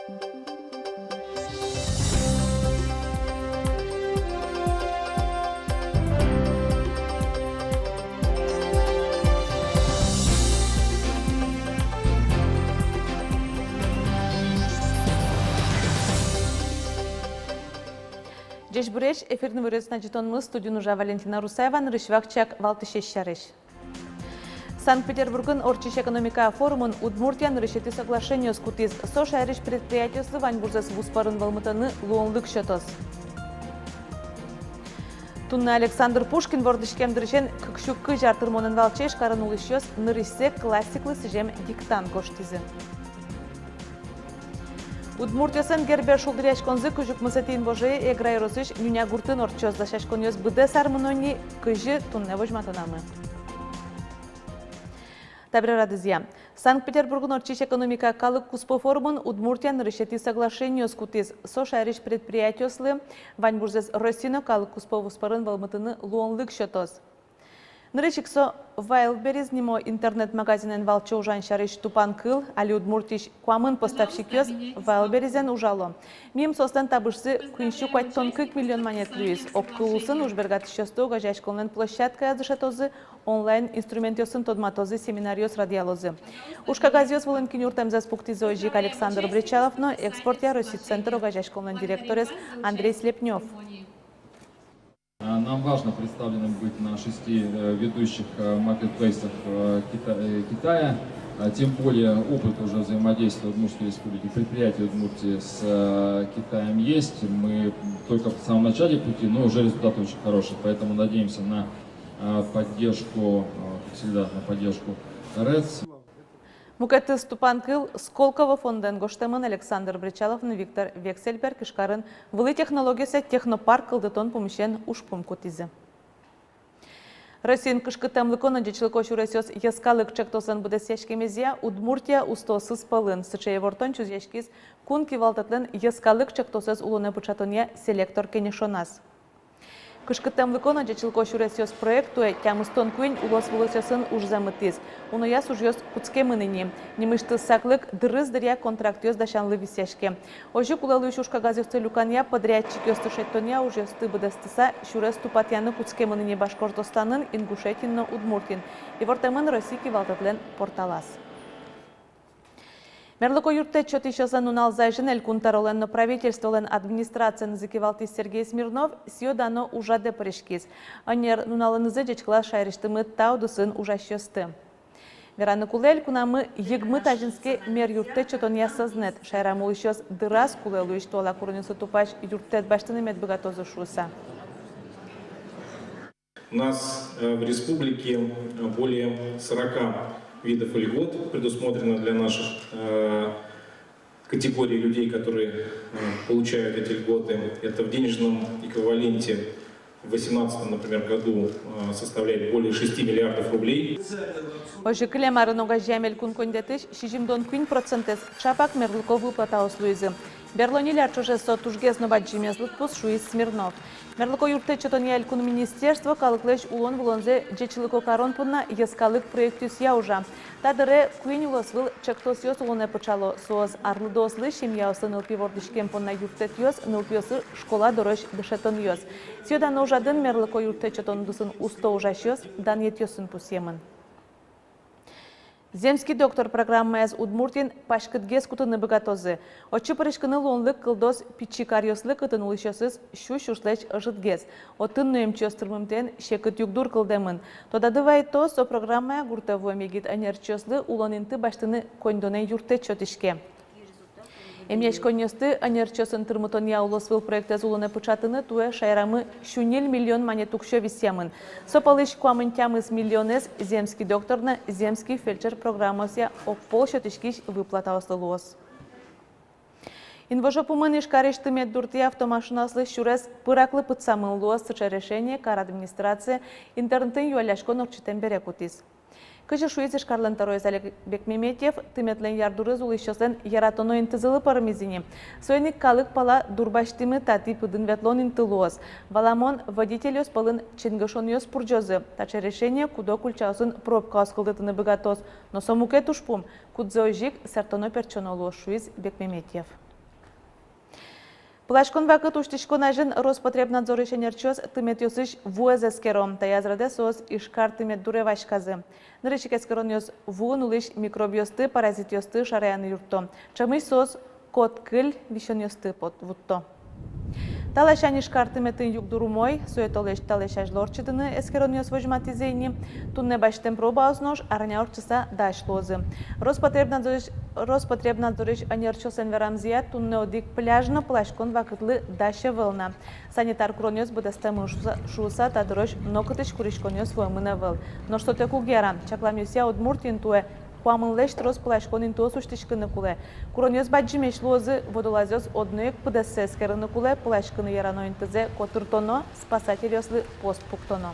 Жеш буреш, эфирный вырез на жетонмы студию нужа Валентина Русаева, нарышвакчак Валтышещарыш. Санкт-Петербургын Орчиш экономика форумын Удмуртиян решети соглашение скутиз со шайрыш предприятиясы ваньбурзас вуспарын валмытаны луонлык шотос. Тунна Александр Пушкин бордышкемдірішен күкшуккы жартырмонын валчеш карын улышёс нырышсе классиклы сижем диктан коштизы. Удмуртиясын гербер шулдыряш конзы күжік мысатейн божые эграй розыш нюня гуртын орчоз дашаш конёс быды сармынони күжі тунне вожматынамы. Добрый друзья! Санкт-Петербург Орчиш экономика калык куспо форумын Удмуртиян решети соглашение скутиз со шайрыш предприятияслы ваньбурзес Росино калык куспо вуспарын валмытыны луонлык шотос. Нырычыксо Вайлберез нимо интернет-магазинен валчо ужан шарыш тупан кыл, али Удмуртиш куамын поставщикёс Вайлберезен ужало. Мим состан табышсы күнші куаттон 40 миллион монет люиз. Оккулусын ужбергат шесто гажашколнен площадка язышатозы онлайн инструментиосын тодматозы семинариос радиалозы. Ушка газиос волынкин юртамзас пуктизо ожик Александр Бречалов, но экспортия Росит-центр гажашколнен директорес Андрей Слепнев. Нам важно представленным быть на 6 ведущих маркетплейсах Китая. Тем более опыт уже взаимодействия Удмуртской республики, предприятий Удмуртии с Китаем есть. Мы только в самом начале пути, но уже результаты очень хорошие. Поэтому надеемся на поддержку, как всегда, на поддержку РЭЦ. Мукеты ступан кыл Сколково фонден гоштемын Александр Бречалов и Виктор Вексельберг ишкарын вылы технологиясы технопарк кылдытон помещен ушпум кутизы. Россиян кышкы тамлыкона дечилко шуресёс яскалык чектосан будесешкемезия Удмуртия устосы спалын. Сычее вортон чузешкиз кун кивалтатлен яскалык чектосыз улуны пучатония селектор кенешонас. Кышкы тамлыкона дечилко шуресёс проектуе тямыстон куень улос волосёсын уж замытыз. Унояс ужёс куцкемыныни. Немышты саклык дырыз дыря контрактёс дашанлы висешке. Ожи кулалу шушка газёсты люканья подрядчик ёсты шеттония ужёсты быдастыса шурес тупатьяны куцкемыныни Башкортостанын Ингушетинно Удмуртин. И вортемын Российки валтатлен порталас. Мерлыко юрте чотишасан унал зайжын элькунтароленно правительстволен администрацияны закивалти Сергей Смирнов сиодано ужаде парешкиз. Анер нуналынызы жечкла шайрыштымы таудысын ужащосты. Вераны кулель кунамы егмы тажинске мер юрте чотония сознет. Шайраму ищёс дырас кулелу иштола курынысы тупач юртет баштыны медбыгатозы шуса. У нас в республике более 40 видов льгот предусмотрено для наших категорий людей, которые получают эти льготы. Это в денежном эквиваленте в 2018, например, году составляет более 6 миллиардов рублей. Ожи клемарынога жемел кункондетыш 60% чапак мерлыко выплата услуизы. Берлонилер чуже сотужгезно баджимезлык пус Шуис Смирнов. Мерлыко юрте чотония кун министерство калыклеш улон булонзе жечилыко коронпунна яскалык проектюс яужа. Тадыре куин улосвыл чектосьёс улоне почало соз арлыдослы шимьяосы нылпи вордышкен понна юртетьёс нылпиосы школа дорож дышетоньёс. Сьёдан ожадын мерлыко юрте чотондысын усто ужащёс дан етьёсын пусемын. Земский доктор программы из Удмуртин пашкытгез кутыны богатозы. Отчы парышкыны лонлык кылдос питчикарьослы кытын улышосыз шу-шушлеч жытгез. Отын нөймчёстырмымтен шекыт югдур кылдемын. Тодадывай то со программая гуртовой мегит анерчёслы улонинты баштыны кондоне юрте чотишке. Эмьеш коньосты анерчосын тырмытония улосвыл проекте зулыны пычатыны туэ шайрамы шунель миллион монетукшо висемын. Сопалыш куамынтямыз миллионез земский докторны земский фельдшер программося оппол шотишкиш выплата ослылуос. Инвожопумын ишкарешты меддурти автомашинаслы шурес пыраклы пытсамын луос сыча решение кар администрация интернетын юаляшко норчитен берекутис. Кыжы шуизиш Карлен Тароез Олег Бекмеметьев тыметлен ярдурыз улышчослен яратоно интызылы парамизини. Сойник калык пала дурбаштимы тати пыдын ветлон интылуоз. Валамон водителёс палын ченгышоньёс пурджозы. Тача решение кудо кульчаусын пробка оскылдытыны быгатоз. Но сомуке тушпум, кудзо жик сартоно перчонолуоз Шуиз Бекмеметьев. Плашкон вакыт уштишкон ажын Роспотребнадзор ишенерчос тымет ёсыш вуэз эскером, таязраде сос ишкар тымет дуре вашказы. Нырышик эскерон ёс вуын улыш микробиосты, паразит ёсты шараяны юртто. Чамыш сос кот кыль вишен ёсты под вутто. Талашан ишкар тыметын югдурумой, суетолеш талешаш лорчидыны эскерон ёс вожматизейни, тунне баштем проба ознош, арня орчыса даш лозы. Роспотребнадзориш анерчос энверамзия тунне одик пляжно плашкон вакытлы даще вылна. Санитар кронёс быдастемы шуса тадырыш нокытыш куришконёс вымына выл. Но что те кугера, чаклам ёся Удмуртин туэ, Хуамынлеш трос плашкон интуос уштишкыны куле. Куронёс баджимеш лозы водолазёс одноек пыдассе эскерыны куле плашкыны ярано интызе котыртоно, спасатель ёслы пост пуктоно.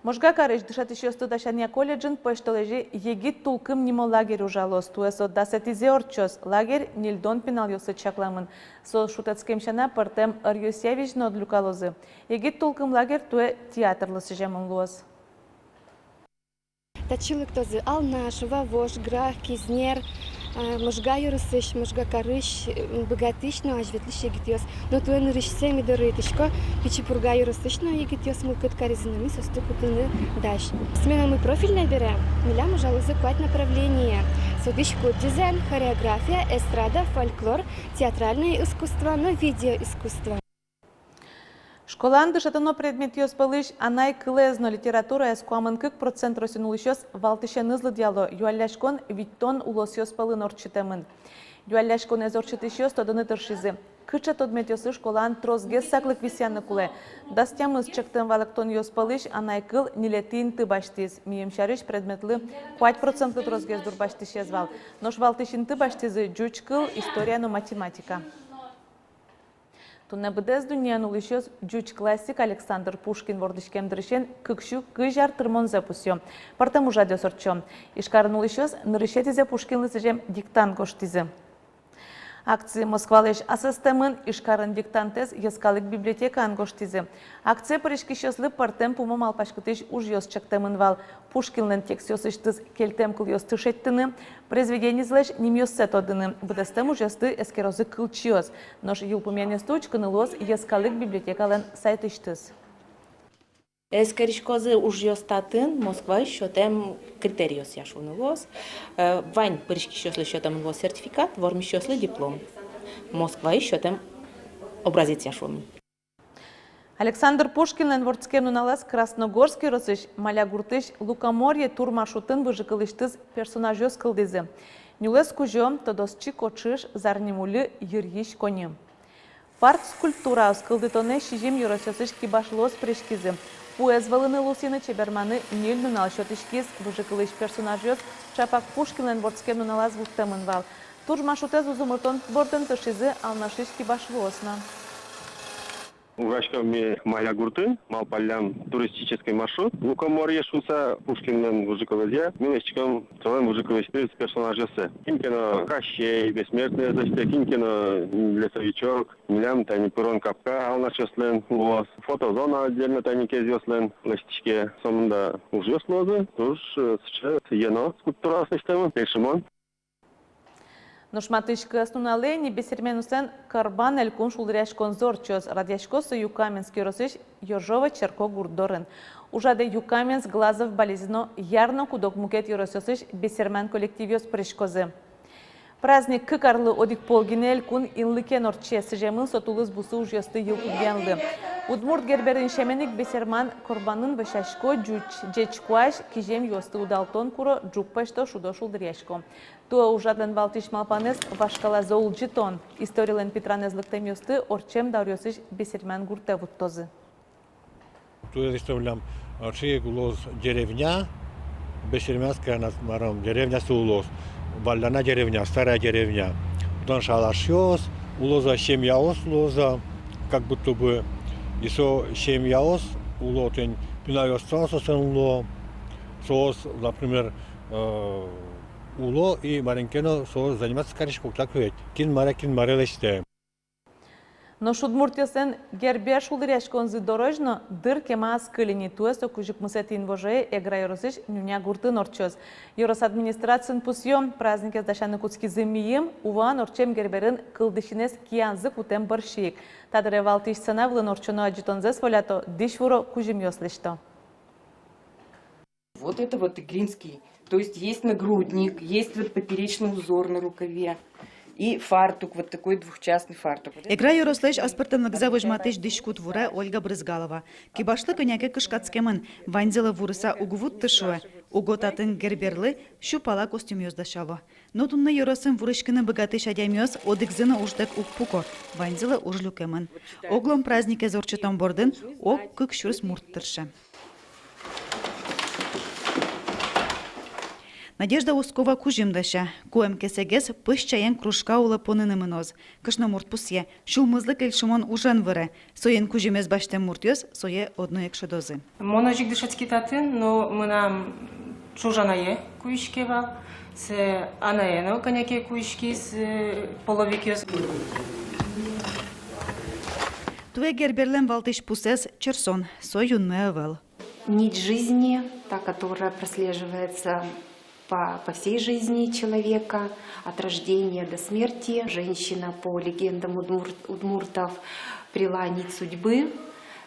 Можга карыш дышатыш ёсты дашания колледжин пэштолежи егит тулкым нимо лагерь ужалос. Туэсо дасетизе орчос лагерь нильдон пенал ёсы чакламын. Со шутацкемшана партем Арьосевич нодлюкалозы. Егит тулкым лагерь туэ театрлысы жемын луос. Тачилык тозы Алнаш, Вавош, Грах, Кизнер, Можга юрысыш, Можга карыш, богатыш, но ажветлыш егитёс. Но туэн рышсе мидорытышко, Пичипурга юрысыш, но егитёс мылкыт каризинами соступутыны даш. Смена мы профильное берем, милям ужалозы квать направление. Судышку дизайн, хореография, эстрада, фольклор, театральное искусство, но видеоискусство. Школан дышатыно предмет ёс пылыш, анай кылезно литература эскуамын кык процент росинулышёс валтышен ызлы диало, юалляшкон виттон улос ёс пылын орчытемын. Юалляшкон эз орчытышёс тодыны тыршизы. Кыча тодмет ёсы школан трозгес саклык висяны куле. Дастямыз чыктын валыктон ёс пылыш, анай кыл нилетин ты баштиз. Мием шарыш предметлы 5% трозгес дур баштишез вал. Нош валтышин ты баштизы джуч кыл, история но математика. Тунне быдез дүниян улышёс джуч классик Александр Пушкин вордышкем дырышен кыкшу кыжар тырмон запусё. Партам ужадё сорчо. Ишкарын улышёс нырышетизе Пушкинлы сыжем диктант гоштизе. Акции Москвалеш асыстемын ишкарын диктантез яскалык библиотека ангоштизе. Акция паришкишёслы партем пумом алпашкытыш уж ёс чактемын вал. Пушкинлен текст ёсыштыз келтем кыл ёс тышеттыны, произведение злэш ним ёс сетодыны. Быдастем уж ёсты эскерозы кылчиёс. Нош юлпумен ёстучкыны лос яскалык библиотекален сайтыштыз. Эскеришкозы уж ёстатын Москва счётем критериос яшунылос. Вань паришкишёслы счётем лос сертификат, вормишёслы диплом. Москва счётем образец яшун. Александр Пушкин вордскем нуналас Красногорский росыш, Малягуртыш, Лукоморье тур маршрутын выжыкылыштыз персонаж ёс кылдызы. Нюлес кужём тодосчы кочыш зарнимулы юрьиш конем. Парт скульптура скылдытоне шижим юросёсыш кибашлос пришкизы. Уэзвалыны лусины чеберманы нил нунал шотышкиз выжыкылыш персонаж ёс чапак Пушкин вордскем нуналас вуктемын вал. Тур маршрутез узумыртон бордын тышизы алнашыш кибашлосна. Урачками Малягурты, Малпалям, туристический маршрут. Лукоморье шуса Пушкинмен Вужиковезе, Милечком целым Вужиковезе персонажесе. Кинкино Кощей, Бессмертный застя, Кинкино Лесовичок, Милям Тани Пурон Капка, Алнашеслен, Лос. Фотозона отдельно Тани Кезёслен, Ластичке, Сомда Ужёслозы, туж сейчас ено скульптура системы, Пешимон. Нушматышка стуналени бесерменусен карбан элькун шулдряш конзорчос радяшкосы Юкаменский росыш Ёржова Черко Гурдорын. Ужаде Юкаменск Глазов болезненно ярно кудок мукет юрососыш бесермен коллективиос пришкозы. Праздник кыкарлы одик полгинель кун инлыкен орче сыжемын сотулыз бусы уж ёсты йылкудгенлы. Удмурт герберин шеменик бесерман корбанын вышашко джечкуаш кижем ёсты удалтон куро джукпешто шудо шулдряшко. Туа ужадлен валтиш малпанес вашкала зоулджитон. Историлен питранезлыктем ёсты орчем даурёсыш бесерман гурте вуттозы. Тут представлям шеек улоз деревня, бесермянская деревня Сулоз. Вальдана деревня, старая деревня. Потом шалашёс, улоза семьяос, лоза, как будто бы еще семьяос, улотень, пинайос сосен уло, сос, например, уло и маленькено сос заниматься корочку так ведь. Кин маре лесте. Но Удмуртиясын гербе шулдыряшконзы дорожно дыр кемас кылини туэсто кужик мусетин вожее эграйоросыш нюня гуртын орчоз. Юрос администрациян пусьем празднике сдашаны куцки зымием уван орчем герберын кылдышинес киянзы кутем баршиек. Тадыре валтыш сценавлын орчоно аджитонзес волято дишвуро кужим ёслышто. Вот это вот игринский. То есть есть нагрудник, есть вот поперечный узор на рукаве. И фартук, вот такой двухчастный фартук. Эграй рослеш аспартам завожматыш дишкут вура Ольга Брызгалова. Кибашлы коняке кышкацкемын ванзела вурыса угвут тышуэ. Уготатын герберлы щупала костюм ёздашало. Но тунна йоросын вурышкины богатыш адямёс одыгзына уждак укпуко. Ванзела ужлюкемын. Оглом празднике зорчатом бордын ок кык шурс мурттыршы. Надежда Ускова кужимдаша. Куэм кесегес пыш-чаян кружка ула поныны мыноз. Кышна мурт пусье. Шулмызлык эльшимон ужан выры. Соен кужимез баштем муртёз, сое одно екшодозы. Моножик дышать китатын, но мы нам чужанае куишкева, с анаено коняке куишки с половикёс. Туэ герберлен валтыш пусес черсон, союн мэвел. Нить жизни, та, которая прослеживается по всей жизни человека, от рождения до смерти. Женщина, по легендам удмуртов, прила нить судьбы,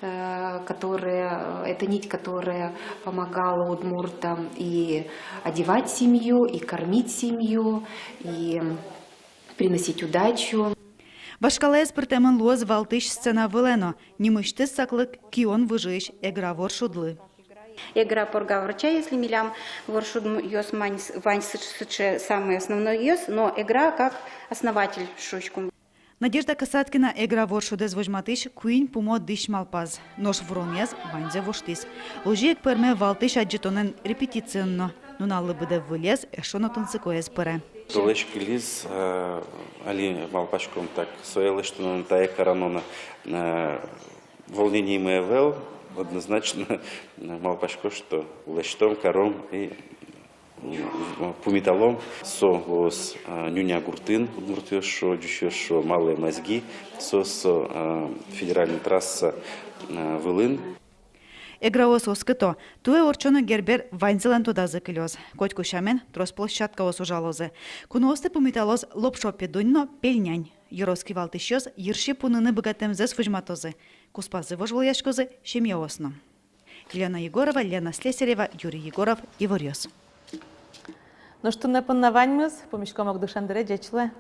это нить, которая помогала удмуртам и одевать семью, и кормить семью, и приносить удачу. Башкалаес пыртемын луоз валтыш сцена вылено. Немыштыз саклык кион выжыш эгра воршудлы. Игра порга врача, если милям воршудм ёс вань сыче самый основной ёс, но игра как основатель шучку. Надежда Касаткина эгра воршудез вожматыш куин пумо дыш малпаз. Нож вронез ванзе воштис. Лужиек перме валтыш аджитонен репетиционно. Нуналы быде вылез эшонотон сыкоез пыре. Толечки лиз, али малпачком так, соелы, что на тае коронона волнение мэл, однозначно малпачко, что лештом, кором и пумиталом, со лос нюня гуртын, удмуртёс, шо дющёс, шо малые мозги, со федеральная трасса Вылын. Эграос оскыто, туэ орчоно гербер ванзелен туда закылёз. Коть кушамен трос площадка осужалозы. Куноосты пумиталоз лопшопе дуньно пельнянь. Юроски валтыщёз ерши пуныны богатемзес фужматозы. Куспазы вожвояшкозы шемья осно. Елена Егорова, Лена Слесарева, Юрий Егоров, Иворёс. Ну что, не понаваньмыз, помешком ок душандере дечле.